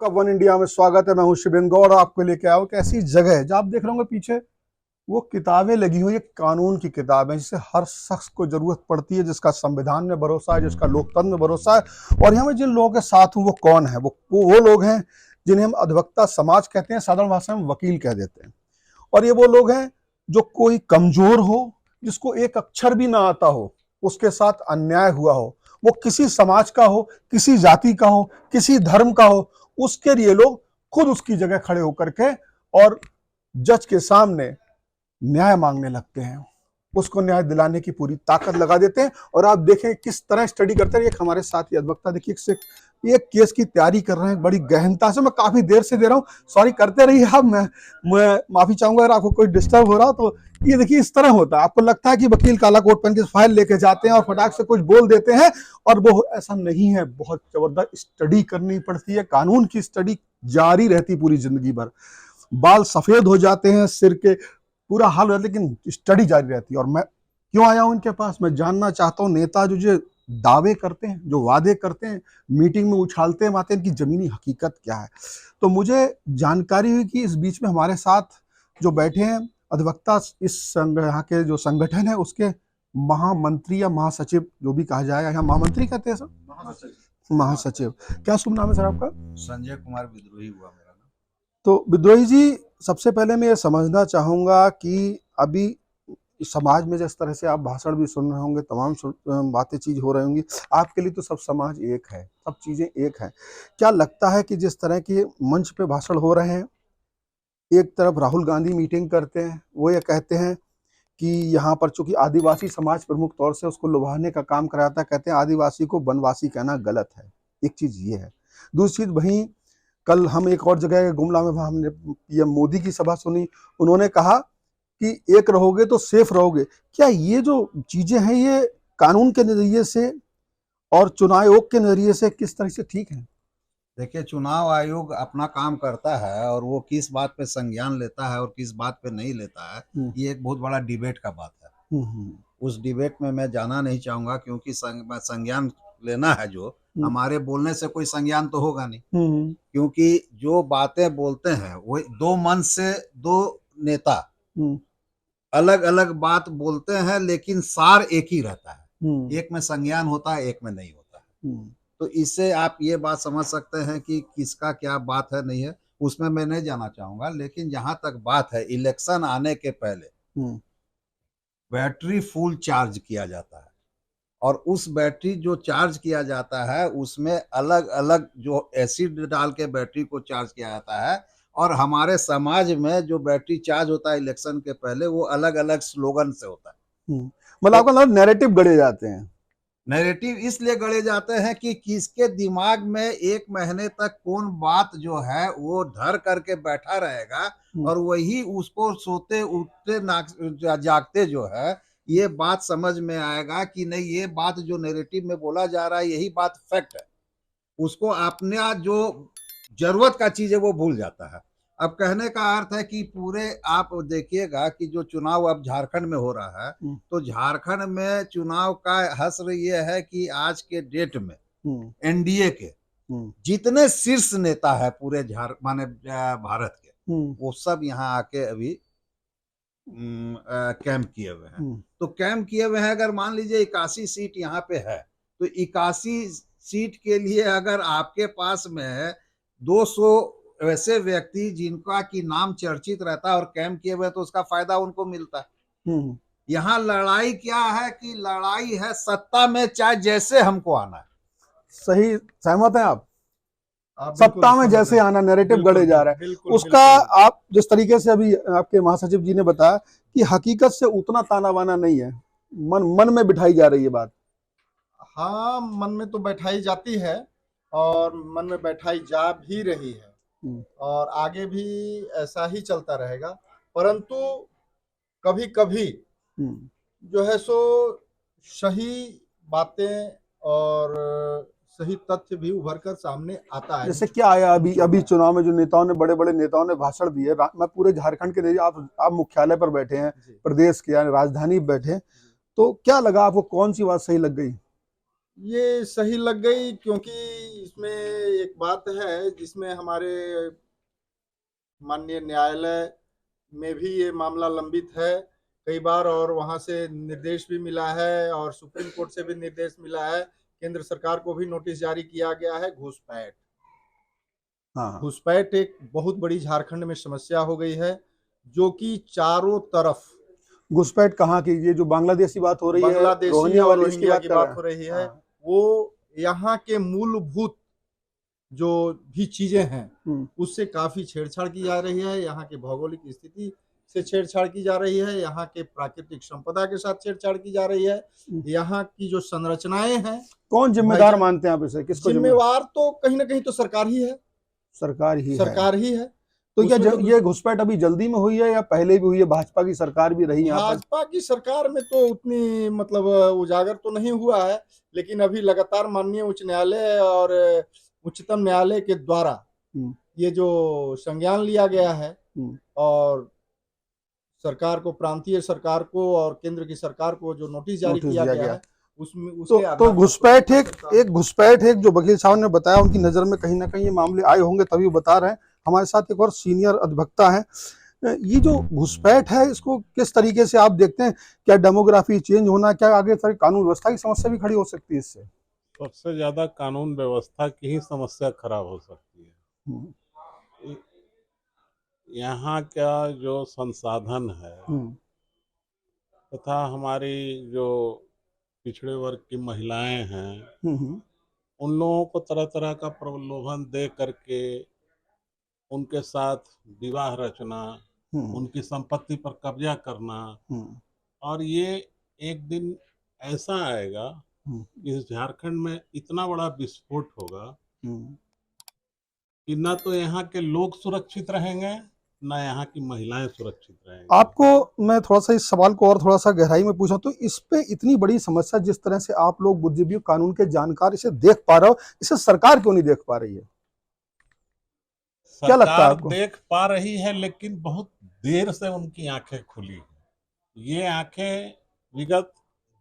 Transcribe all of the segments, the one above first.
आपका one India में स्वागत है। मैं हूं शुभेंदु गौड़ और आपको लेके आया हूं कि ऐसी जगह है जहां आप देख रहे होंगे पीछे वो किताबें लगी हुई है, कानून की किताब है जिसे हर शख्स को जरूरत पड़ती है, जिसका संविधान में भरोसा है, जिसका लोकतंत्र में भरोसा है। और यहाँ मैं जिन लोगों के साथ हूँ वो कौन है? वो लोग हैं जिन्हें हम अधिवक्ता समाज कहते हैं, साधारण भाषा में वकील कह देते हैं। और ये वो लोग हैं जो कोई कमजोर हो, जिसको एक अक्षर भी ना आता हो, उसके साथ अन्याय हुआ हो, वो किसी समाज का हो, किसी जाति का हो, किसी धर्म का हो, उसके लिए लोग खुद उसकी जगह खड़े होकर के और जज के सामने न्याय मांगने लगते हैं, उसको न्याय दिलाने की पूरी ताकत लगा देते हैं। और आप देखें किस तरह स्टडी करते हैं। एक हमारे साथ ही अधिवक्ता देखिए एक केस की तैयारी कर रहे हैं बड़ी गहनता से। मैं काफी देर से दे रहा हूँ, सॉरी करते रहिए आप, मैं माफी चाहूंगा अगर आपको कोई डिस्टर्ब हो रहा हो। तो ये देखिए इस तरह होता है, आपको लगता है कि वकील काला कोट पहन के फाइल लेके जाते हैं और फटाक से कुछ बोल देते हैं, और वो ऐसा नहीं है। बहुत जबरदस्त स्टडी करनी पड़ती है, कानून की स्टडी जारी रहती पूरी जिंदगी भर। बाल सफेद हो जाते हैं, सिर के पूरा हाल हो जाता है, लेकिन स्टडी जारी रहती है। और मैं क्यों आया हूं इनके पास? मैं जानना चाहता हूं नेता जो दावे करते हैं, जो वादे करते हैं, मीटिंग में उछालते हैं बातें, इनकी जमीनी हकीकत क्या है। तो मुझे जानकारी हुई कि इस बीच में हमारे साथ जो बैठे हैं अधिवक्ता, इस यहाँ के जो संगठन है उसके महामंत्री या महासचिव जो भी कहा जाए, यहाँ महामंत्री कहते हैं सर, महासचिव। क्या शुभ नाम है सर आपका? संजय कुमार विद्रोही हुआ मेरा नाम। तो विद्रोही जी, सबसे पहले मैं ये समझना चाहूंगा कि अभी समाज में जिस तरह से आप भाषण भी सुन रहे होंगे, तमाम बातें चीज हो रही होंगी, आपके लिए तो सब समाज एक है, सब चीजें एक है। क्या लगता है कि जिस तरह के मंच पे भाषण हो रहे हैं, एक तरफ राहुल गांधी मीटिंग करते हैं, वो ये कहते हैं कि यहाँ पर चूंकि आदिवासी समाज प्रमुख तौर से उसको लुभाने का काम कराता है, कहते हैं आदिवासी को वनवासी कहना गलत है। एक चीज ये है। दूसरी चीज, वहीं कल हम एक और जगह गुमला में हमने पीएम मोदी की सभा सुनी, उन्होंने कहा कि एक रहोगे तो सेफ रहोगे। क्या ये जो चीजें हैं ये कानून के नजरिए से और चुनाव आयोग के नजरिए से किस तरह से ठीक है? देखिए, चुनाव आयोग अपना काम करता है और वो किस बात पे संज्ञान लेता है और किस बात पे नहीं लेता है, ये एक बहुत बड़ा डिबेट का बात है। उस डिबेट में मैं जाना नहीं चाहूंगा, क्योंकि संज्ञान लेना है जो हमारे बोलने से कोई संज्ञान तो होगा नहीं, क्योंकि जो बातें बोलते हैं वो दो मन से दो नेता अलग अलग बात बोलते हैं, लेकिन सार एक ही रहता है। एक में संज्ञान होता है, एक में नहीं होता है। तो इससे आप ये बात समझ सकते हैं कि किसका क्या बात है नहीं है, उसमें मैं नहीं जाना चाहूंगा। लेकिन जहां तक बात है, इलेक्शन आने के पहले बैटरी फुल चार्ज किया जाता है, और उस बैटरी जो चार्ज किया जाता है उसमें अलग अलग जो एसिड डाल के बैटरी को चार्ज किया जाता है। और हमारे समाज में जो बैटरी चार्ज होता है इलेक्शन के पहले, वो अलग अलग स्लोगन से होता है। मतलब आपका मतलब नैरेटिव गढ़े जाते हैं? नैरेटिव इसलिए गढ़े जाते हैं कि किसके दिमाग में एक महीने तक कौन बात जो है वो धर करके बैठा रहेगा, और वही उसको सोते उठते जागते जो है ये बात समझ में आएगा कि नहीं, ये बात जो नैरेटिव में बोला जा रहा है यही बात फैक्ट है। उसको अपने जो जरूरत का चीज है वो भूल जाता है। अब कहने का अर्थ है कि पूरे आप देखिएगा कि जो चुनाव अब झारखंड में हो रहा है, तो झारखंड में चुनाव का हश्र ये है कि आज के डेट में एनडीए के जितने शीर्ष नेता है पूरे माने भारत के, वो सब यहाँ आके अभी कैंप किए हुए हैं। तो कैंप किए हुए हैं, अगर मान लीजिए 81 सीट यहाँ पे है, तो 81 सीट के लिए अगर आपके पास में 200 वैसे व्यक्ति जिनका की नाम चर्चित रहता है और कैंप किए हुए, तो उसका फायदा उनको मिलता है। यहाँ लड़ाई क्या है कि लड़ाई है सत्ता में, चाहे जैसे हमको आना है। सही, सहमत हैं आप? सत्ता में जैसे आना नैरेटिव गढ़े जा रहा है उसका। आप जिस तरीके से अभी आपके महासचिव जी ने बताया कि हकीकत से उतना ताना बाना नहीं है, मन में बिठाई जा रही है बात। हाँ, मन में तो बैठाई जाती है और मन में बैठाई जा भी रही है, और आगे भी ऐसा ही चलता रहेगा। परंतु कभी कभी जो है सो सही बातें और सही तथ्य भी उभर कर सामने आता है। जैसे क्या आया अभी चुनाव में जो नेताओं ने, बड़े बड़े नेताओं ने भाषण दिए, मैं पूरे झारखंड के, आप मुख्यालय पर बैठे हैं, प्रदेश के यानी राजधानी बैठे, तो क्या लगा आपको? कौन सी बात सही लग गई? ये सही लग गई क्योंकि इसमें एक बात है जिसमें हमारे माननीय न्यायालय में भी ये मामला लंबित है कई बार, और वहां से निर्देश भी मिला है और सुप्रीम कोर्ट से भी निर्देश मिला है। केंद्र सरकार को भी नोटिस जारी किया गया है। घुसपैठ हाँ घुसपैठ एक बहुत बड़ी झारखंड में समस्या हो गई है, जो कि चारों तरफ घुसपैठ कहाँ की, ये जो बांग्लादेशी बात हो रही है, बांग्लादेशी रोहिंग्या और वाली, इसकी रोहिंग्या की कर बात रहे हो हैं? रही है। हाँ। वो यहाँ के मूलभूत जो भी चीजें हैं उससे काफी छेड़छाड़ की जा रही है। यहाँ के भौगोलिक स्थिति से छेड़छाड़ की जा रही है, यहाँ के प्राकृतिक संपदा के साथ छेड़छाड़ की जा रही है, यहाँ की जो संरचनाएं हैं। कौन जिम्मेदार मानते हैं आप इसे, किसको जिम्मेवार तो कहीं ना कहीं तो सरकार ही है। सरकार ही है। तो क्या ये घुसपैठ अभी जल्दी में हुई है या पहले भी हुई है? भाजपा की सरकार भी रही है, भाजपा की सरकार में तो उतनी मतलब उजागर तो नहीं हुआ है, लेकिन अभी लगातार माननीय उच्च न्यायालय और उच्चतम न्यायालय के द्वारा ये जो संज्ञान लिया गया है और सरकार को, प्रांतीय सरकार को और केंद्र की सरकार को जो नोटिस जारी किया गया है उसमें तो घुसपैठ एक घुसपैठ एक जो वकील साहब ने बताया, उनकी नजर में कहीं ना कहीं ये मामले आए होंगे तभी बता रहे हैं। हमारे साथ एक और सीनियर अधिवक्ता है। ये जो घुसपैठ है इसको किस तरीके से आप देखते हैं? क्या डेमोग्राफी चेंज होना, क्या आगे सारी कानून व्यवस्था की समस्या भी खड़ी हो सकती है इससे? सबसे ज्यादा कानून व्यवस्था की ही समस्या खराब हो सकती है। यहाँ का जो संसाधन है तथा हमारी जो पिछड़े वर्ग की महिलाएं हैं, उन लोगों को तरह तरह का प्रलोभन दे करके उनके साथ विवाह रचना, उनकी संपत्ति पर कब्जा करना, और ये एक दिन ऐसा आएगा इस झारखंड में इतना बड़ा विस्फोट होगा कि ना तो यहाँ के लोग सुरक्षित रहेंगे, ना यहाँ की महिलाएं सुरक्षित रहेंगी। आपको मैं थोड़ा सा इस सवाल को और थोड़ा सा गहराई में पूछा, तो इस पे इतनी बड़ी समस्या जिस तरह से आप लोग बुद्धिजीवी कानून के जानकार इसे देख पा रहे हो, इसे सरकार क्यों नहीं देख पा रही है? क्या लगता है आपको? देख पा रही है, लेकिन बहुत देर से उनकी आंखें खुली हैं। ये आंखें विगत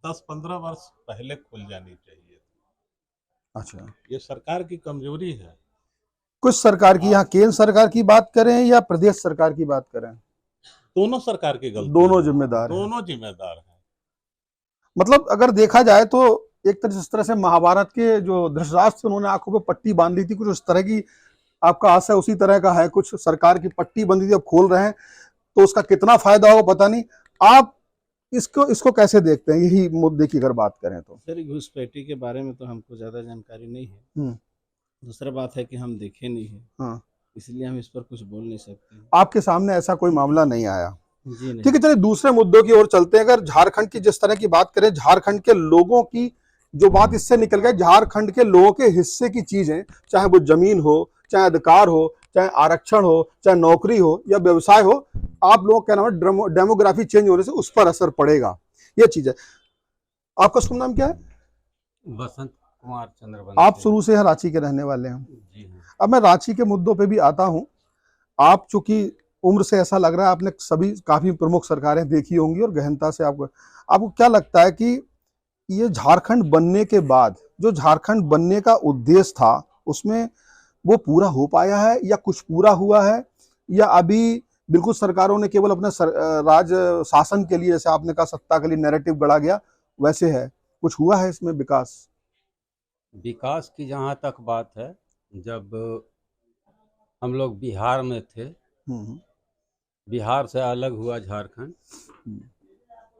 10-15 वर्ष पहले खुल जानी चाहिए। अच्छा, ये सरकार की कमजोरी है। कुछ सरकार की, यहाँ केंद्र सरकार की बात करें या प्रदेश सरकार की बात करें, दोनों सरकार की गलती, दोनों जिम्मेदार हैं। मतलब अगर देखा जाए तो एक तरह जिस तरह से महाभारत के जो धृतराष्ट्र, उन्होंने आंखों पे पट्टी बांध ली थी, कुछ उस तरह की आपका आशा उसी तरह का है? कुछ सरकार की पट्टी बंदी थी, अब खोल रहे हैं, तो उसका कितना फायदा होगा पता नहीं। आप इसको कैसे देखते हैं, यही मुद्दे की अगर बात करें तो? सर, घुसपैठी के बारे में तो हमको ज्यादा जानकारी नहीं है। दूसरा बात है कि हम देखे नहीं है, इसलिए हम इस पर कुछ बोल नहीं सकते। आपके सामने ऐसा कोई मामला नहीं आया? जी नहीं। ठीक है, चलिए दूसरे मुद्दों की ओर चलते हैं। अगर झारखंड की जिस तरह की बात करें, झारखंड के लोगों की जो बात इससे निकल गई, झारखंड के लोगों के हिस्से की चीजें, चाहे वो जमीन हो, चाहे अधिकार हो, चाहे आरक्षण हो, चाहे नौकरी हो या व्यवसाय हो, आप लोगों का नाम है डेमोग्राफी चेंज होने से उस पर असर पड़ेगा, ये चीज है। आपका शुभ नाम क्या है? बसंत कुमार चंद्र। आप शुरू से रांची के रहने वाले हैं? जी हाँ। अब मैं रांची के मुद्दों पे भी आता हूं। आप चूंकि उम्र से ऐसा लग रहा है आपने सभी काफी प्रमुख सरकारें देखी होंगी और गहनता से आपको क्या लगता है कि ये झारखंड बनने के बाद जो झारखंड बनने का उद्देश्य था उसमें वो पूरा हो पाया है, या कुछ पूरा हुआ है, या अभी बिल्कुल सरकारों ने केवल अपने राज शासन के लिए, जैसे आपने कहा सत्ता के लिए नैरेटिव गढ़ा गया, वैसे है? कुछ हुआ है इसमें विकास? विकास की जहाँ तक बात है, जब हम लोग बिहार में थे, बिहार से अलग हुआ झारखंड,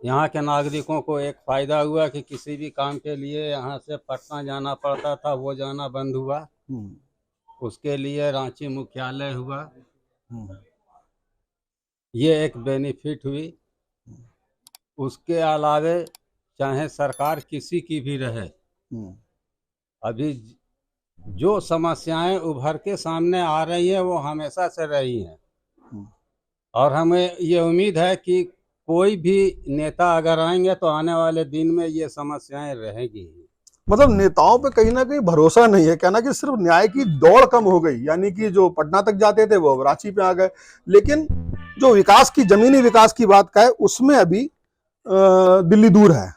यहाँ के नागरिकों को एक फायदा हुआ कि किसी भी काम के लिए यहाँ से पटना जाना पड़ता था, वो जाना बंद हुआ। उसके लिए रांची मुख्यालय हुआ, ये एक बेनिफिट हुई। उसके अलावे चाहे सरकार किसी की भी रहे, अभी जो समस्याएं उभर के सामने आ रही है वो हमेशा से रही हैं, और हमें ये उम्मीद है कि कोई भी नेता अगर आएंगे तो आने वाले दिन में ये समस्याएं रहेगी। मतलब नेताओं पे कहीं ना कहीं भरोसा नहीं है, कहना कि सिर्फ न्याय की दौड़ कम हो गई, यानी कि जो पटना तक जाते थे वो रांची पे आ गए, लेकिन जो विकास की, जमीनी विकास की बात का है, उसमें अभी दिल्ली दूर है।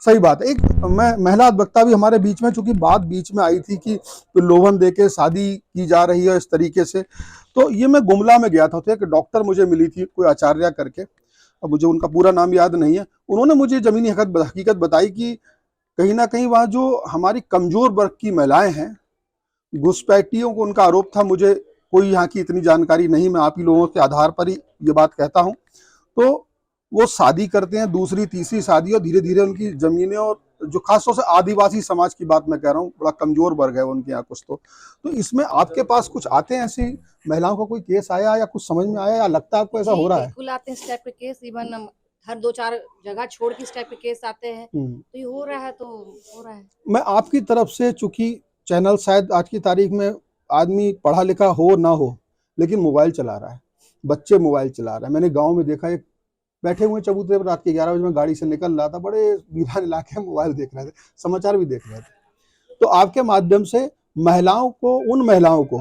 सही बात है। एक मैं महिला अधिवक्ता भी हमारे बीच में, चूंकि बात बीच में आई थी कि प्रलोभन देके शादी की जा रही है इस तरीके से, तो ये मैं गुमला में गया था, तो एक डॉक्टर मुझे मिली थी, कोई आचार्य करके, अब मुझे उनका पूरा नाम याद नहीं है। उन्होंने मुझे जमीनी हकीकत बताई कि कहीं ना कहीं वहाँ जो हमारी कमजोर वर्ग की महिलाएं हैं, घुसपैठियों को, उनका आरोप था, मुझे कोई यहाँ की इतनी जानकारी नहीं, मैं आप ही लोगों के आधार पर ही ये बात कहता हूँ, तो वो शादी करते हैं, दूसरी तीसरी शादी, और धीरे धीरे उनकी जमीनें, और जो खासतौर से आदिवासी समाज की बात मैं कह रहा हूँ, बड़ा कमजोर वर्ग है उनके यहाँ कुछ, तो इसमें आपके पास कुछ आते हैं ऐसी महिलाओं का कोई केस आया या कुछ समझ में आया, या लगता है आपको ऐसा हो रहा है? बिल्कुल आते हैं इस टाइप के केस, इवन हर 2-4 जगह छोड़ के इस टाइप के केस आते हैं, तो ये हो रहा है, तो हो रहा है। मैं आपकी तरफ से, चूंकि चैनल शायद आज की तारीख में आदमी पढ़ा लिखा हो ना हो, लेकिन मोबाइल चला रहा है, बच्चे मोबाइल चला रहे हैं। मैंने गांव में देखा, एक बैठे हुए चबूतरे पर रात के 11 बजे में गाड़ी से निकल रहा था, बड़े वीरान इलाके में मोबाइल देख रहे थे, समाचार भी देख रहे थे। तो आपके माध्यम से महिलाओं को, उन महिलाओं को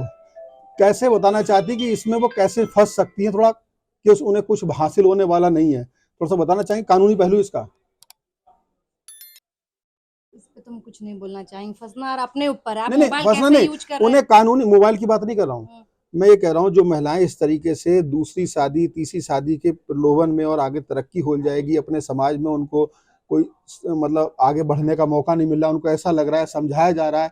कैसे बताना चाहती कि इसमें वो कैसे फंस सकती हैं, थोड़ा कि उन्हें कुछ हासिल होने वाला नहीं है, थोड़ा सा बताना चाहेंगे कानूनी पहलू इसका? इस पे तो हम कुछ नहीं बोलना चाहेंगे, फंसना और अपने ऊपर है, आप नहीं मोबाइल फंसना कैसे नहीं, यूज कर रहे उन्हें हैं। कानूनी, मोबाइल की बात नहीं कर रहा हूँ मैं, ये कह रहा हूँ जो महिलाएं इस तरीके से दूसरी शादी तीसरी शादी के प्रलोभन में, और आगे तरक्की हो जाएगी अपने समाज में, उनको कोई मतलब आगे बढ़ने का मौका नहीं मिल रहा, उनको ऐसा लग रहा है, समझाया जा रहा है,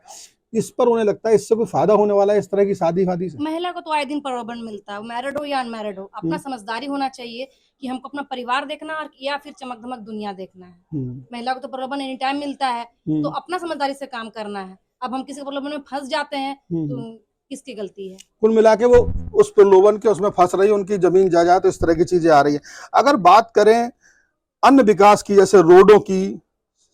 इस पर उन्हें लगता है इससे कोई फायदा होने वाला है इस तरह की शादी फादी से? महिला को तो आए दिन प्रलोभन मिलता है, मैरिड हो या अनमैरिड हो, अपना समझदारी होना चाहिए कि हमको अपना परिवार देखना और या फिर चमक धमक दुनिया देखना है। महिला को तो प्रलोभन एनी टाइम मिलता है, तो अपना समझदारी से काम करना है। अब हम किसी प्रलोभन में फंस जाते हैं तो किसकी गलती है? कुल मिला के वो उस प्रलोभन के उसमें फंस रही है, उनकी जमीन जायदाद, तो इस तरह की चीजें आ रही है। अगर बात करें अन्य विकास की, जैसे रोडों की,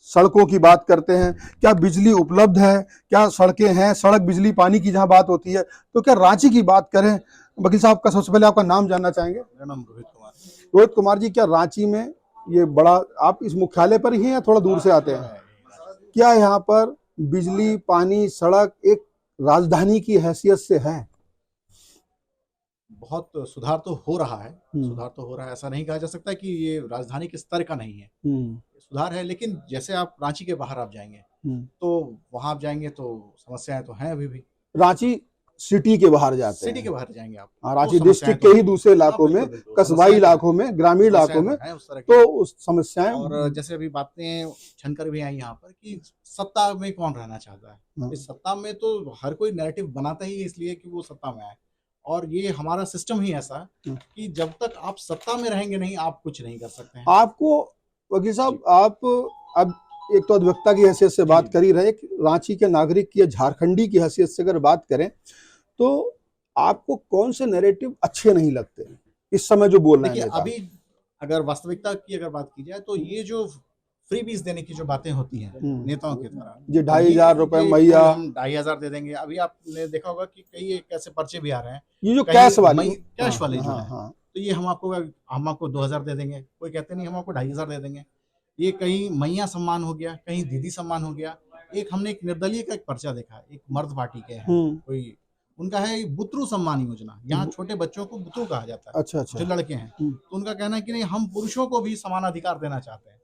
सड़कों की बात करते हैं, क्या बिजली उपलब्ध है, क्या सड़कें हैं, सड़क बिजली पानी की जहां बात होती है, तो क्या रांची की बात करें? वकील साहब का सबसे पहले आपका नाम जानना चाहेंगे। मेरा नाम रोहित कुमार। रोहित कुमार जी, क्या रांची में ये बड़ा, आप इस मुख्यालय पर ही हैं या थोड़ा दूर से आते हैं? क्या यहाँ पर बिजली पानी सड़क एक राजधानी की हैसियत से है? बहुत सुधार तो हो रहा है, सुधार तो हो रहा है, ऐसा नहीं कहा जा सकता कि ये राजधानी के स्तर का नहीं है, सुधार है। लेकिन जैसे आप रांची के बाहर आप जाएंगे तो वहां आप जाएंगे तो समस्याएं तो हैं अभी भी। रांची सिटी के बाहर जाते हैं, सिटी के बाहर जाएंगे आप, रांची डिस्ट्रिक्ट के ही दूसरे इलाकों में, कस्बाई इलाकों में, ग्रामीण इलाकों में, तो उस समस्याएं। और जैसे अभी बातें छनकर भी आई यहाँ पर कि सत्ता में कौन रहना चाहता है, इस सत्ता में तो हर कोई नैरेटिव बनाता ही है इसलिए कि वो सत्ता में आए, और ये हमारा सिस्टम ही ऐसा कि जब तक आप सत्ता में रहेंगे नहीं, आप कुछ नहीं कर सकते हैं। आपको वकील साहब, आप अब एक तो अधिवक्ता की हैसियत से बात कर ही रहे, रांची के नागरिक की या झारखंडी की हैसियत से अगर बात करें, तो आपको कौन से नैरेटिव अच्छे नहीं लगते इस समय जो बोल रहे हैं? अभी अगर वास्तविकता की अगर बात की जाए तो ये जो फ्री बीज देने की जो बातें होती हैं नेताओं के द्वारा, ये 2,500 रुपए मैया, हम 2,500 दे देंगे। अभी आपने देखा होगा कि कई एक ऐसे पर्चे भी आ रहे हैं, ये जो कैश वाले जो है, तो ये हम आपको 2,000 दे देंगे, कोई कहते नहीं हम आपको 2,500 दे देंगे। ये कहीं मैया सम्मान हो गया, कहीं दीदी सम्मान हो गया। हमने एक निर्दलीय का एक पर्चा देखा, एक मर्द पार्टी के हैं, कोई उनका है बुतरू सम्मान योजना, यहाँ छोटे बच्चों को बुतरू कहा जाता है, अच्छा, जो लड़के हैं, तो उनका कहना है कि नहीं हम पुरुषों को भी समान अधिकार देना चाहते हैं,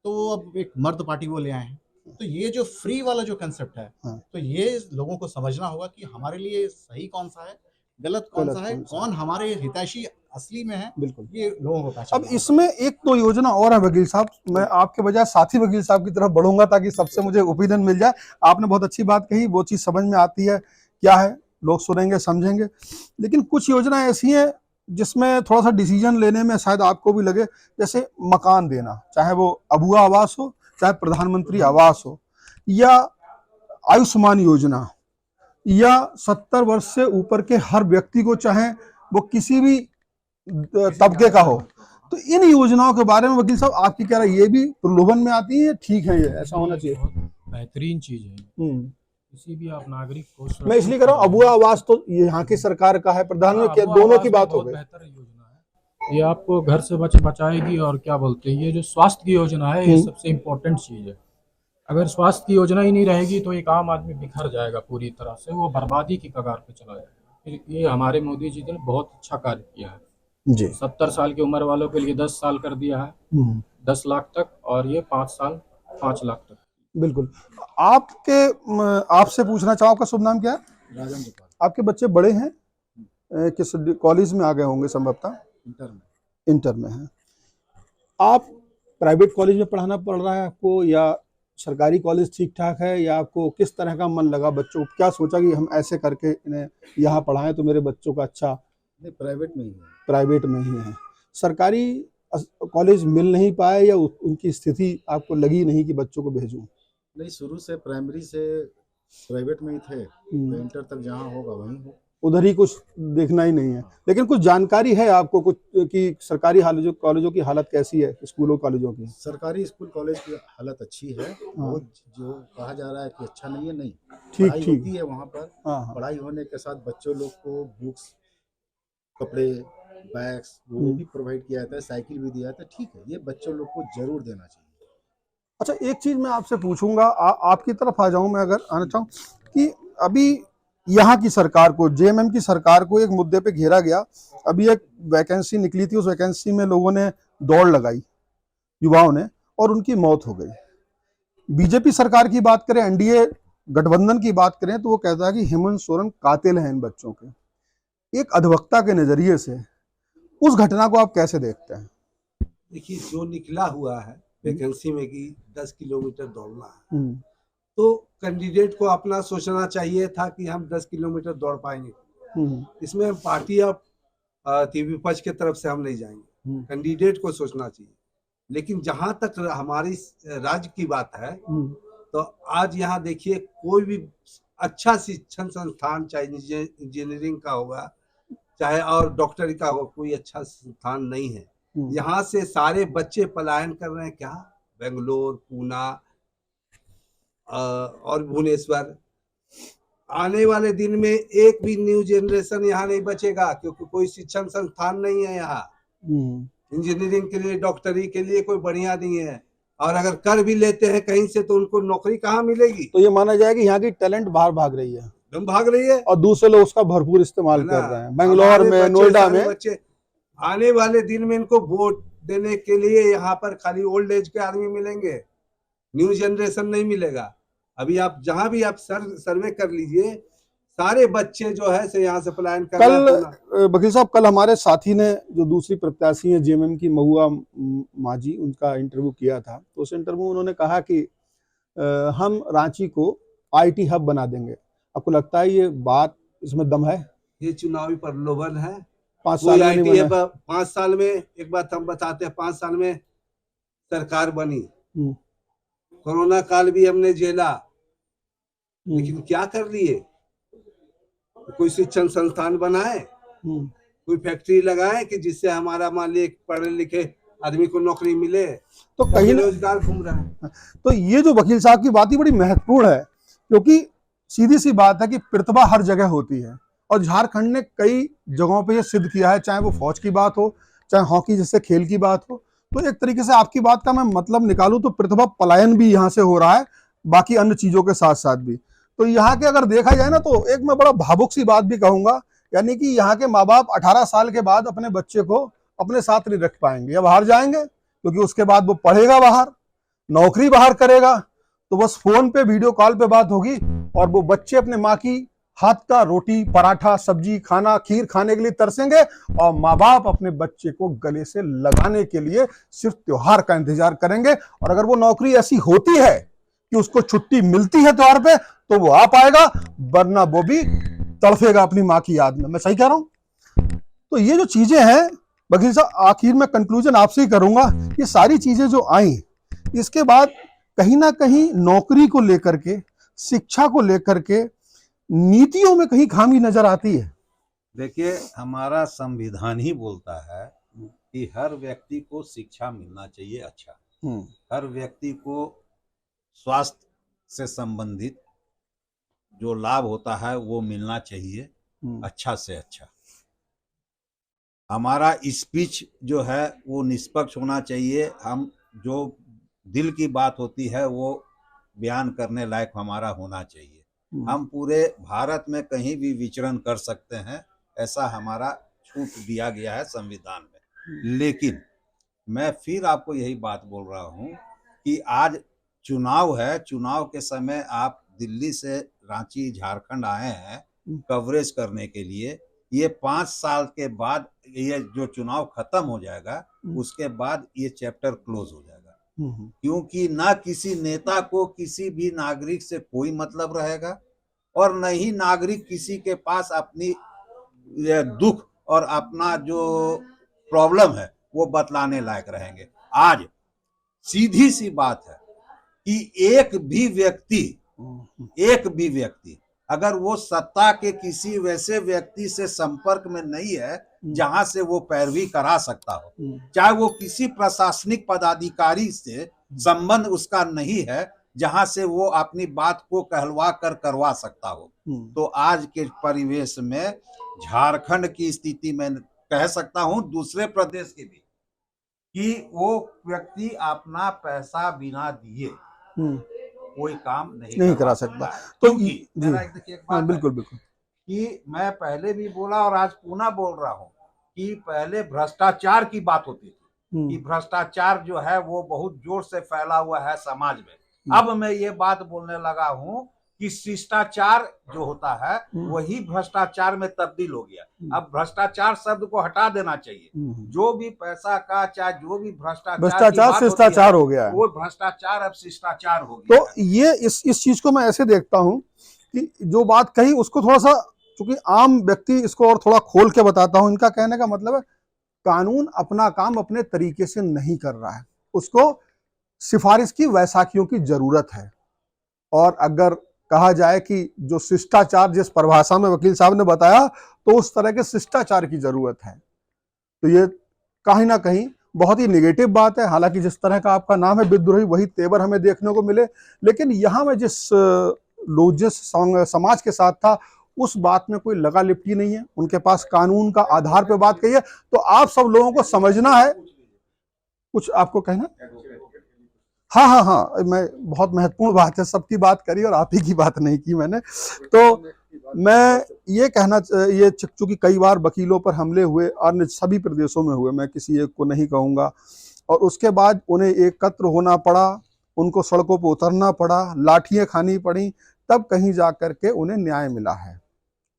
तो अब एक मर्द पार्टी वो ले आए हैं। तो ये जो फ्री वाला जो कंसेप्ट है, तो ये लोगों को समझना होगा कि हमारे लिए सही कौन सा है, गलत कौन सा है, कौन हमारे हितैषी असली में है, बिल्कुल ये लोगों को पहचानना। अब इसमें एक तो योजना और है वकील साहब, मैं आपके बजाय साथी वकील साहब की तरफ बढ़ूंगा ताकि सबसे मुझे ओपिनियन मिल जाए। आपने बहुत अच्छी बात कही, वो चीज समझ में आती है, क्या है, लोग सुनेंगे समझेंगे, लेकिन कुछ योजना ऐसी है जिसमें थोड़ा सा डिसीजन लेने में शायद आपको भी लगे, जैसे मकान देना, चाहे वो अबुआ आवास हो, चाहे प्रधानमंत्री आवास हो, या आयुष्मान योजना, या 70 वर्ष से ऊपर के हर व्यक्ति को, चाहे वो किसी भी तबके का हो, तो इन योजनाओं के बारे में वकील साहब आपकी क्या राय? ये भी प्रलोभन में आती है, ठीक है, ये ऐसा होना चाहिए? बेहतरीन चीज है, किसी भी आप नागरिक को। मैं इसलिए कह रहा हूँ, अबुआ आवास तो यहाँ की सरकार का है, प्रधानमंत्री, दोनों की बात हो गई। बेहतर योजना है, ये आपको घर से बचाएगी। और क्या बोलते हैं, ये जो स्वास्थ्य की योजना है, ये सबसे इम्पोर्टेंट चीज है। अगर स्वास्थ्य की योजना ही नहीं रहेगी तो एक आम आदमी बिखर जाएगा पूरी तरह से, वो बर्बादी की कगार पे चला जाएगा। ये हमारे मोदी जी ने बहुत अच्छा कार्य किया है जी। 70 साल की उम्र वालों के लिए 10 साल कर दिया है, 10 लाख तक, और ये 5 साल 5 लाख तक। बिल्कुल। आपसे पूछना चाहूँ, आपका शुभ नाम क्या है? राजन गोपाल, आपके बच्चे बड़े हैं, किस कॉलेज में आ गए होंगे संभवतः? इंटर में। इंटर में हैं। आप प्राइवेट कॉलेज में पढ़ाना पड़ रहा है आपको, या सरकारी कॉलेज ठीक ठाक है, या आपको किस तरह का मन लगा, बच्चों को क्या सोचा कि हम ऐसे करके इन्हें यहाँ पढ़ाएं तो मेरे बच्चों का अच्छा? नहीं, प्राइवेट में ही है। प्राइवेट में ही है। सरकारी कॉलेज मिल नहीं पाए, या उनकी स्थिति आपको लगी नहीं कि बच्चों को भेजूं? नहीं, शुरू से प्राइमरी से प्राइवेट में ही थे, तो इंटर तक जहाँ होगा वहीं हो। उधर ही कुछ देखना ही नहीं है। लेकिन कुछ जानकारी है आपको कुछ कि सरकारी कॉलेजों की हालत कैसी है, स्कूलों कॉलेजों की? सरकारी स्कूल कॉलेज की हालत अच्छी है। वो जो कहा जा रहा है कि अच्छा नहीं है, नहीं, ठीक पढ़ाई ठीक। होती है वहाँ पर। हाँ। पढ़ाई होने के साथ बच्चों लोग को बुक्स, कपड़े, बैग्स वो भी प्रोवाइड किया जाता है, साइकिल भी दिया जाता है। ठीक है, ये बच्चों लोग को जरूर देना चाहिए। अच्छा, एक चीज मैं आपसे पूछूंगा, आपकी तरफ आ जाऊं मैं, अगर आना चाहूँ कि अभी यहाँ की सरकार को, जेएमएम की सरकार को एक मुद्दे पे घेरा गया। अभी एक वैकेंसी निकली थी, उस वैकेंसी में लोगों ने दौड़ लगाई, युवाओं ने, और उनकी मौत हो गई। बीजेपी सरकार की बात करें, एनडीए गठबंधन की बात करें, तो वो कहता है कि हेमंत सोरेन कातिल हैं इन बच्चों के। एक अधिवक्ता के नजरिए से उस घटना को आप कैसे देखते हैं? देखिए, जो निकला हुआ है वैकेंसी में कि 10 किलोमीटर दौड़ना है, तो कैंडिडेट को अपना सोचना चाहिए था कि हम 10 किलोमीटर दौड़ पाएंगे। इसमें पार्टी अब विपक्ष की तरफ से हम नहीं जाएंगे, कैंडिडेट को सोचना चाहिए। लेकिन जहां तक हमारी राज्य की बात है, तो आज यहाँ देखिए, कोई भी अच्छा शिक्षण संस्थान, चाहे इंजीनियरिंग का होगा, चाहे और डॉक्टरी का हो, कोई अच्छा संस्थान नहीं है। यहाँ से सारे बच्चे पलायन कर रहे हैं, क्या बेंगलोर, पूना और भुवनेश्वर। आने वाले दिन में एक भी न्यू जनरेशन यहाँ नहीं बचेगा, क्योंकि कोई शिक्षण संस्थान नहीं है यहाँ। इंजीनियरिंग के लिए, डॉक्टरी के लिए कोई बढ़िया नहीं है, और अगर कर भी लेते हैं कहीं से तो उनको नौकरी कहाँ मिलेगी? तो ये माना जाए कि यहाँ की टैलेंट बाहर भाग रही है, भाग रही है, और दूसरे लोग उसका भरपूर इस्तेमाल कर रहे हैं, बेंगलोर में, नोएडा में। बच्चे आने वाले दिन में इनको वोट देने के लिए यहाँ पर खाली ओल्ड एज के आदमी मिलेंगे, न्यू जनरेशन नहीं मिलेगा। अभी आप जहां भी आप सर्वे कर लीजिए, सारे बच्चे जो है से यहाँ से पलायन कर रहे हैं। वकील साहब, कल हमारे साथी ने, जो दूसरी प्रत्याशी है जेएमएम की, महुआ मांझी, उनका इंटरव्यू किया था। तो उस इंटरव्यू में उन्होंने कहा कि हम रांची को आईटी हब बना देंगे। आपको लगता है ये बात, इसमें दम है? ये चुनावी प्रलोभन है। 5 साल में 5 साल में एक बात हम बताते हैं, 5 साल में सरकार बनी, कोरोना काल भी हमने झेला, लेकिन क्या कर लिए? कोई शिक्षण संस्थान बनाए, कोई फैक्ट्री लगाए कि जिससे हमारा मान लीजिए पढ़े लिखे आदमी को नौकरी मिले, तो कहीं रोजगार घूम रहा है। तो ये जो वकील साहब की बात ही बड़ी महत्वपूर्ण है, क्योंकि सीधी सी बात है कि प्रतिभा हर जगह होती है, और झारखंड ने कई जगहों पे ये सिद्ध किया है, चाहे वो फौज की बात हो, चाहे हॉकी जैसे खेल की बात हो। तो एक तरीके से आपकी बात का मैं मतलब निकालूं तो प्रतिभा पलायन भी यहाँ से हो रहा है, बाकी अन्य चीजों के साथ साथ भी। तो यहाँ के अगर देखा जाए ना, तो एक मैं बड़ा भावुक सी बात भी कहूंगा, यानी कि यहाँ के माँ बाप 18 साल के बाद अपने बच्चे को अपने साथ नहीं रख पाएंगे, या बाहर जाएंगे, क्योंकि उसके बाद वो पढ़ेगा बाहर, नौकरी बाहर करेगा, तो बस फोन पे वीडियो कॉल पे बात होगी, और वो बच्चे अपने माँ की हाथ का रोटी, पराठा, सब्जी, खाना, खीर खाने के लिए तरसेंगे, और माँ बाप अपने बच्चे को गले से लगाने के लिए सिर्फ त्योहार का इंतजार करेंगे। और अगर वो नौकरी ऐसी होती है कि उसको छुट्टी मिलती है त्योहार पे, तो वो आ पाएगा, वरना वो भी तड़फेगा अपनी माँ की याद में। मैं सही कह रहा हूं? तो ये जो चीजें हैं वकील साहब, आखिर में कंक्लूजन आपसे ही करूंगा, ये सारी चीजें जो आई, इसके बाद कहीं ना कहीं नौकरी को लेकर के, शिक्षा को लेकर के नीतियों में कहीं खामी नजर आती है। देखिए, हमारा संविधान ही बोलता है कि हर व्यक्ति को शिक्षा मिलना चाहिए, अच्छा, हर व्यक्ति को स्वास्थ्य से संबंधित जो लाभ होता है वो मिलना चाहिए, अच्छा से अच्छा। हमारा स्पीच जो है वो निष्पक्ष होना चाहिए, हम जो दिल की बात होती है वो बयान करने लायक हमारा होना चाहिए। हम पूरे भारत में कहीं भी विचरण कर सकते हैं, ऐसा हमारा छूट दिया गया है संविधान में। लेकिन मैं फिर आपको यही बात बोल रहा हूं कि आज चुनाव है, चुनाव के समय आप दिल्ली से रांची झारखंड आए हैं कवरेज करने के लिए। ये 5 साल के बाद ये जो चुनाव खत्म हो जाएगा उसके बाद ये चैप्टर क्लोज हो जाएगा, क्योंकि ना किसी नेता को किसी भी नागरिक से कोई मतलब रहेगा और न ही नागरिक किसी के पास अपनी दुख और अपना जो प्रॉब्लम है वो बतलाने लायक रहेंगे। आज सीधी सी बात है कि एक भी व्यक्ति अगर वो सत्ता के किसी वैसे व्यक्ति से संपर्क में नहीं है जहां से वो पैरवी करा सकता हो, चाहे वो किसी प्रशासनिक पदाधिकारी से संबंध उसका नहीं है जहां से वो अपनी बात को कहलवा कर करवा सकता हो, तो आज के परिवेश में झारखंड की स्थिति में कह सकता हूं, दूसरे प्रदेश की भी, कि वो व्यक्ति अपना पैसा बिना दिए कोई काम नहीं करा सकता। तो बिल्कुल बिल्कुल कि मैं पहले भी बोला और आज पुनः बोल रहा हूं कि पहले भ्रष्टाचार की बात होती थी कि भ्रष्टाचार जो है वो बहुत जोर से फैला हुआ है समाज में। अब मैं ये बात बोलने लगा हूं कि शिष्टाचार जो होता है वही भ्रष्टाचार में तब्दील हो गया। अब भ्रष्टाचार शब्द को हटा देना चाहिए। जो भी पैसा का चाहे जो भी भ्रष्टाचार शिष्टाचार हो गया है, वो भ्रष्टाचार अब शिष्टाचार हो गया। तो ये इस चीज को मैं ऐसे देखता हूं कि जो बात कही उसको थोड़ा सा, चूंकि आम व्यक्ति इसको और थोड़ा खोल के बताता हूं, इनका कहने का मतलब है कानून अपना काम अपने तरीके से नहीं कर रहा है, उसको सिफारिश की वैसाखियों की जरूरत है। और अगर कहा जाए कि जो शिष्टाचार जिस परिभाषा में वकील साहब ने बताया, तो उस तरह के शिष्टाचार की जरूरत है, तो ये कहीं ना कहीं बहुत ही निगेटिव बात है। हालांकि जिस तरह का आपका नाम है विद्रोही, वही तेवर हमें देखने को मिले, लेकिन यहाँ में जिस समाज के साथ था उस बात में कोई लगा लिपटी नहीं है, उनके पास कानून का आधार पे बात कही है। तो आप सब लोगों को समझना है, कुछ आपको कहना। हाँ, मैं बहुत महत्वपूर्ण बात है, सबकी बात करी और आप ही की बात नहीं की मैंने। तो मैं ये कहना, ये चूंकि कई बार वकीलों पर हमले हुए, अन्य सभी प्रदेशों में हुए, मैं किसी एक को नहीं कहूंगा, और उसके बाद उन्हें एकत्र होना पड़ा, उनको सड़कों पर उतरना पड़ा, लाठियां खानी पड़ी, तब कहीं जा करके उन्हें न्याय मिला है।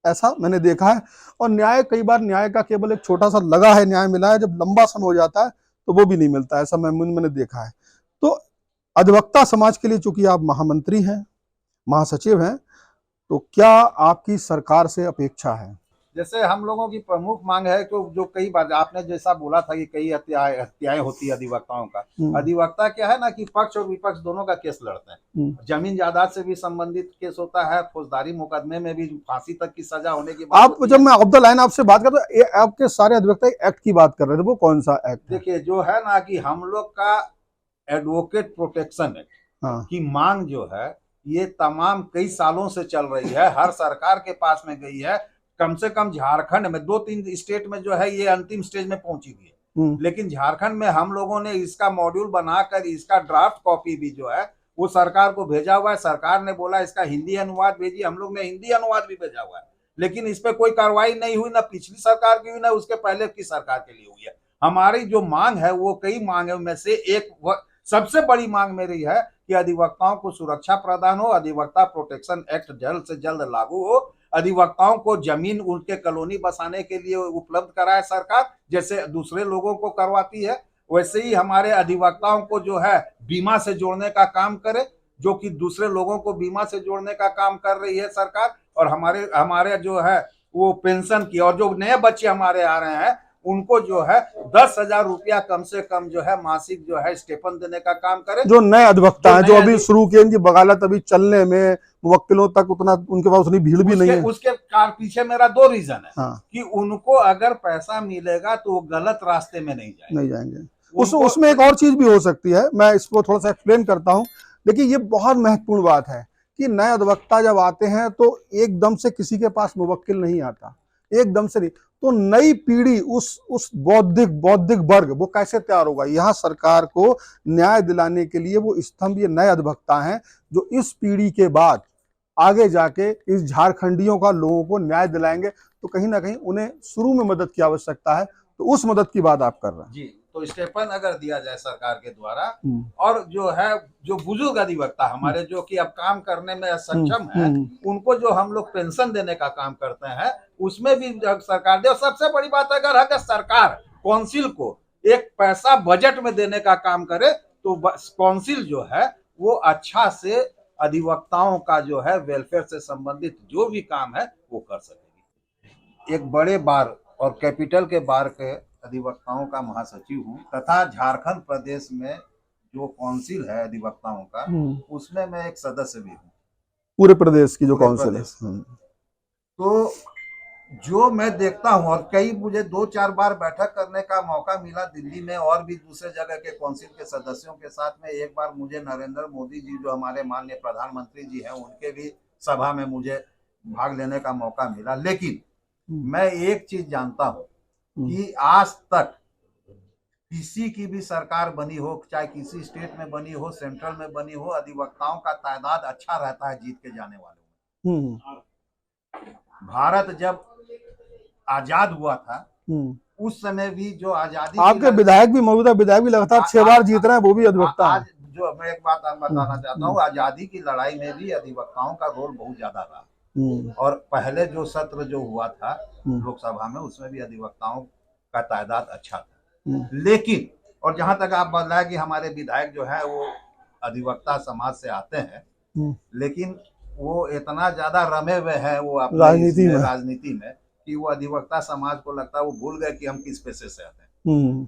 ऐसा मैंने देखा है। और न्याय, कई बार न्याय का केवल एक छोटा सा लगा है न्याय मिला है, जब लंबा समय हो जाता है तो वो भी नहीं मिलता, ऐसा मैंने देखा है। तो अधिवक्ता समाज के लिए चूंकि आप महामंत्री हैं, महासचिव हैं, तो क्या आपकी सरकार से अपेक्षा है? जैसे हम लोगों की प्रमुख मांग है कि जो कई बार आपने जैसा बोला था कि कई हत्याएं होती है अधिवक्ताओं का। अधिवक्ता क्या है ना कि पक्ष और विपक्ष दोनों का केस लड़ते हैं। जमीन जायदाद से भी संबंधित केस होता है, फौजदारी मुकदमे में भी फांसी तक की सजा होने की बात। आप जब मैं ऑफ द लाइन आपसे बात कर रहा हूं, आपके सारे अधिवक्ता एक्ट की बात कर रहे थे, वो कौन सा एक्ट? देखिए, जो है ना कि हम लोग का एडवोकेट प्रोटेक्शन एक्ट की मांग जो है ये तमाम कई सालों से चल रही है, हर सरकार के पास में गई है। कम से कम झारखंड में 2-3 स्टेट में जो है ये अंतिम स्टेज में पहुंची हुई है, लेकिन झारखंड में हम लोगों ने इसका मॉड्यूल बनाकर इसका ड्राफ्ट कॉपी भी जो है वो सरकार को भेजा हुआ है। सरकार ने बोला इसका हिंदी अनुवाद भेजिए, हम लोग ने हिंदी अनुवाद भी भेजा हुआ है, लेकिन इस पे कोई कार्रवाई नहीं हुई, ना पिछली सरकार की हुई, ना उसके पहले की सरकार के लिए हुई है। हमारी जो मांग है वो कई मांगे में से एक सबसे बड़ी मांग मेरी है कि अधिवक्ताओं को सुरक्षा प्रदान हो, अधिवक्ता प्रोटेक्शन एक्ट जल्द से जल्द लागू हो, अधिवक्ताओं को जमीन उनके कॉलोनी बसाने के लिए उपलब्ध कराए सरकार, जैसे दूसरे लोगों को करवाती है। वैसे ही हमारे अधिवक्ताओं को जो है बीमा से जोड़ने का काम करे, जो कि दूसरे लोगों को बीमा से जोड़ने का काम कर रही है सरकार। और हमारे जो है वो पेंशन की, और जो नए बच्चे हमारे आ रहे हैं उनको जो है 10,000 रुपया कम से कम जो है मासिक जो है स्टेपन देने का काम करे। जो नए अधिवक्ता हैं, जो अभी शुरू किए, इनकी बगालत अभी चलने में, मुवक्किलों तक उतना उनके पास उतनी भीड़ भी नहीं है। उसके पीछे मेरा 2 रीजन है कि उनको अगर पैसा मिलेगा तो वो गलत रास्ते में नहीं जाएंगे। उसमें एक और चीज भी हो सकती है, मैं इसको थोड़ा सा एक्सप्लेन करता हूँ। देखिए, ये बहुत महत्वपूर्ण बात है कि नए अधिवक्ता जब आते हैं तो एकदम से किसी के पास मुवक्किल नहीं आता, एकदम से नहीं। तो नई पीढ़ी, उस बौद्धिक वर्ग वो कैसे तैयार होगा? यहाँ सरकार को न्याय दिलाने के लिए वो स्तंभ ये नए अधिवक्ता हैं, जो इस पीढ़ी के बाद आगे जाके इस झारखंडियों का लोगों को न्याय दिलाएंगे। तो कहीं ना कहीं उन्हें शुरू में मदद की आवश्यकता है, तो उस मदद की बात आप कर रहे हैं। जी। तो स्टेपन अगर दिया जाए सरकार के द्वारा, और जो है जो बुजुर्ग अधिवक्ता हमारे जो कि अब काम करने में सक्षम है, उनको जो हम लोग पेंशन देने का काम करते हैं, उसमें भी सरकार दे। और सबसे बड़ी बात अगर सरकार काउंसिल को एक पैसा बजट में देने का काम करे तो काउंसिल जो है वो अच्छा से अधिवक्ताओं का जो है वेलफेयर से संबंधित जो भी काम है वो कर सकेगी। एक बड़े बार और कैपिटल के बार के अधिवक्ताओं का महासचिव हूँ, तथा झारखंड प्रदेश में जो काउंसिल है अधिवक्ताओं का, उसमें मैं एक सदस्य भी हूँ, पूरे प्रदेश की जो काउंसिल है। तो जो मैं देखता हूँ, और कई मुझे 2-4 बार बैठक करने का मौका मिला दिल्ली में और भी दूसरे जगह के काउंसिल के सदस्यों के साथ में। एक बार मुझे नरेंद्र मोदी जी जो हमारे माननीय प्रधानमंत्री जी हैं, उनके भी सभा में मुझे भाग लेने का मौका मिला। लेकिन मैं एक चीज जानता हूँ कि आज तक किसी की भी सरकार बनी हो, चाहे किसी स्टेट में बनी हो, सेंट्रल में बनी हो, अधिवक्ताओं का तादाद अच्छा रहता है जीत के जाने वालों में। भारत जब आजाद हुआ था उस समय भी जो आजादी, आपके विधायक भी, मौजूदा विधायक भी लगातार 6 बार जीत रहे हैं, वो भी अधिवक्ता आज जो मैं एक बात बताना चाहता हूँ, आजादी की लड़ाई में भी अधिवक्ताओं का रोल बहुत ज्यादा रहा। और पहले जो सत्र जो हुआ था लोकसभा में, उसमें भी अधिवक्ताओं का तादाद अच्छा था। लेकिन और जहां तक आप बताया कि हमारे विधायक जो है वो अधिवक्ता समाज से आते हैं, लेकिन वो इतना ज्यादा रमे हुए हैं वो राजनीति में कि वो अधिवक्ता समाज को लगता है वो भूल गए कि हम किस पेशे से आते हैं।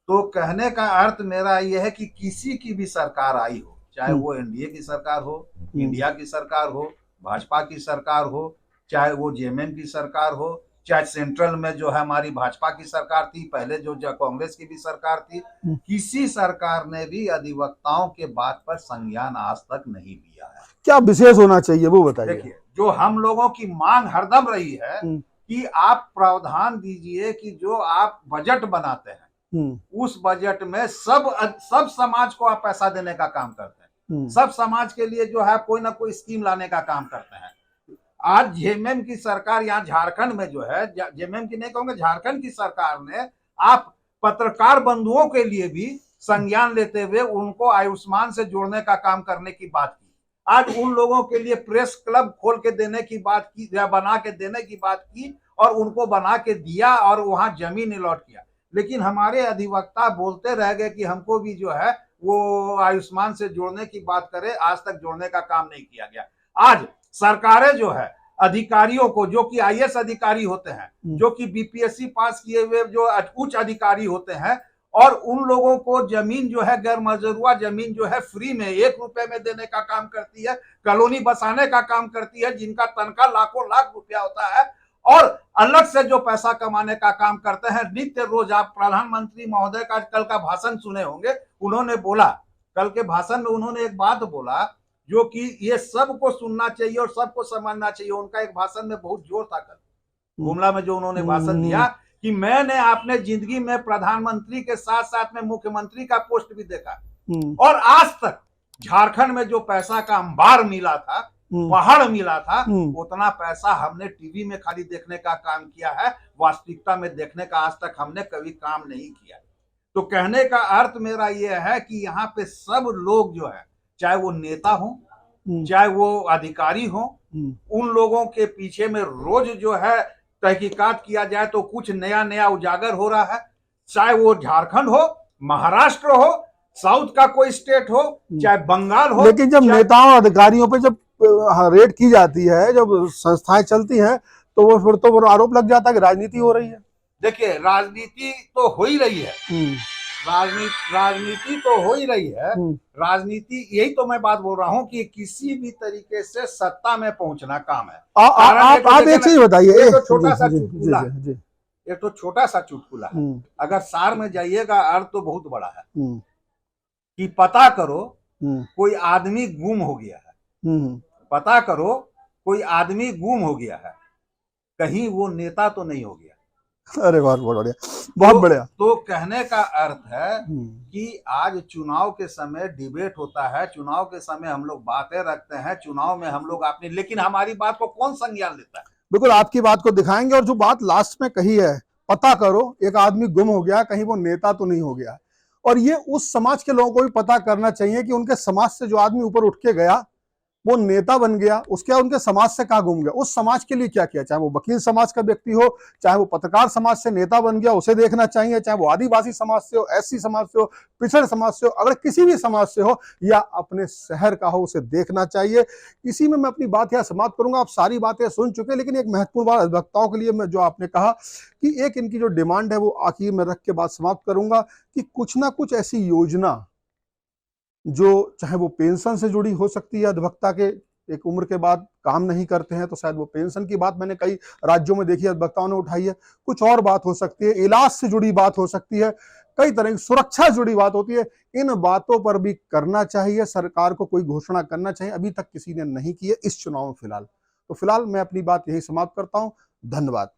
तो कहने का अर्थ मेरा ये है कि किसी की भी सरकार आई हो, चाहे वो एनडीए की सरकार हो, इंडिया की सरकार हो, भाजपा की सरकार हो, चाहे वो जेएमएम की सरकार हो, चाहे सेंट्रल में जो है हमारी भाजपा की सरकार थी, पहले जो कांग्रेस की भी सरकार थी, किसी सरकार ने भी अधिवक्ताओं के बात पर संज्ञान आज तक नहीं लिया है। क्या विशेष होना चाहिए वो बताइए। देखिए, जो हम लोगों की मांग हरदम रही है कि आप प्रावधान दीजिए कि जो आप बजट बनाते हैं उस बजट में सब समाज को आप पैसा देने का काम करते हैं, सब समाज के लिए जो है कोई ना कोई स्कीम लाने का काम करते हैं। आज जेएमएम की सरकार यहाँ झारखंड में जो है, जेएमएम की नहीं कहूंगा, झारखंड की सरकार ने आप पत्रकार बंधुओं के लिए भी संज्ञान लेते हुए उनको आयुष्मान से जोड़ने का काम करने की बात की। आज उन लोगों के लिए प्रेस क्लब खोल के देने की बात की या बना के देने की बात की, और उनको बना के दिया और वहां जमीन अलॉट किया। लेकिन हमारे अधिवक्ता बोलते रह गए कि हमको भी जो है वो आयुष्मान से जोड़ने की बात करे, आज तक जोड़ने का काम नहीं किया गया। आज सरकारें जो है अधिकारियों को, जो कि आईएएस अधिकारी होते हैं, जो कि बीपीएससी पास किए हुए जो उच्च अधिकारी होते हैं, और उन लोगों को जमीन जो है गैर मजरूआ जमीन जो है फ्री में 1 रुपए में देने का काम करती है, कॉलोनी बसाने का काम करती है, जिनका तनख्वाह लाखों लाख रुपया होता है, और अलग से जो पैसा कमाने का काम करते हैं नित्य रोज। आप प्रधानमंत्री महोदय का कल का भाषण सुने होंगे, उन्होंने बोला, कल के भाषण में उन्होंने एक बात बोला जो कि ये सबको सुनना चाहिए और सबको समझना चाहिए। उनका एक भाषण में बहुत जोर था, कल गुमला में जो उन्होंने भाषण दिया कि मैंने अपने जिंदगी में प्रधानमंत्री के साथ साथ में मुख्यमंत्री का पोस्ट भी देखा, और आज तक झारखंड में जो पैसा का अंबार मिला था, पहाड़ मिला था, उतना पैसा हमने टीवी में खाली देखने का काम किया है, वास्तविकता में देखने का आज तक हमने कभी काम नहीं किया। तो कहने का अर्थ मेरा यह है कि यहाँ पे सब लोग जो है, चाहे वो नेता हो, चाहे वो अधिकारी हो, उन लोगों के पीछे में रोज जो है तहकीकात किया जाए तो कुछ नया नया उजागर हो रहा है। चाहे वो झारखंड हो, महाराष्ट्र हो, साउथ का कोई स्टेट हो, चाहे बंगाल हो। लेकिन जब नेताओं अधिकारियों पे जब रेड की जाती है, जब संस्थाएं चलती हैं, तो वो फिर तो वो आरोप लग जाता है कि राजनीति हो रही है। देखिए, राजनीति तो हो ही रही है, राजनीति तो हो ही रही है। राजनीति, यही तो मैं बात बोल रहा हूँ कि किसी भी तरीके से सत्ता में पहुंचना काम है। आप एक चीज बताइए, एक तो छोटा सा चुटकुला, एक तो छोटा सा चुटकुला है, अगर सार में जाइएगा अर्थ तो बहुत बड़ा है कि पता करो कोई आदमी गुम हो गया है, पता करो कोई आदमी गुम हो गया है, कहीं वो नेता तो नहीं हो गया। अरे बहुत बढ़िया, बहुत बढ़िया। तो कहने का अर्थ है कि आज चुनाव के समय डिबेट होता है, चुनाव के समय हम लोग बातें रखते हैं, चुनाव में हम लोग अपनी, लेकिन हमारी बात को कौन संज्ञान लेता है? बिल्कुल आपकी बात को दिखाएंगे। और जो बात लास्ट में कही है पता करो, एक आदमी गुम हो गया, कहीं वो नेता तो नहीं हो गया। और ये उस समाज के लोगों को भी पता करना चाहिए कि उनके समाज से जो आदमी ऊपर उठ के गया, वो नेता बन गया, उसके उनके समाज से कहाँ गुम गया, उस समाज के लिए क्या किया, चाहे वो वकील समाज का व्यक्ति हो, चाहे वो पत्रकार समाज से नेता बन गया, उसे देखना चाहिए, चाहे वो आदिवासी समाज से हो, एससी समाज से हो, पिछड़े समाज से हो, अगर किसी भी समाज से हो या अपने शहर का हो, उसे देखना चाहिए। इसी में मैं अपनी बात यहाँ समाप्त करूंगा। आप सारी बातें सुन चुके, लेकिन एक महत्वपूर्ण बात अधिवक्ताओं के लिए मैं जो आपने कहा कि एक इनकी जो डिमांड है वो आखिर में रख के बात समाप्त करूंगा कि कुछ ना कुछ ऐसी योजना जो चाहे वो पेंशन से जुड़ी हो सकती है, अधिवक्ता के एक उम्र के बाद काम नहीं करते हैं तो शायद वो पेंशन की बात मैंने कई राज्यों में देखी है, अधिवक्ताओं ने उठाई है। कुछ और बात हो सकती है, इलाज से जुड़ी बात हो सकती है, कई तरह की सुरक्षा से जुड़ी बात होती है। इन बातों पर भी करना चाहिए, सरकार को कोई घोषणा करना चाहिए। अभी तक किसी ने नहीं की है इस चुनाव में फिलहाल। तो फिलहाल मैं अपनी बात यही समाप्त करता हूं। धन्यवाद।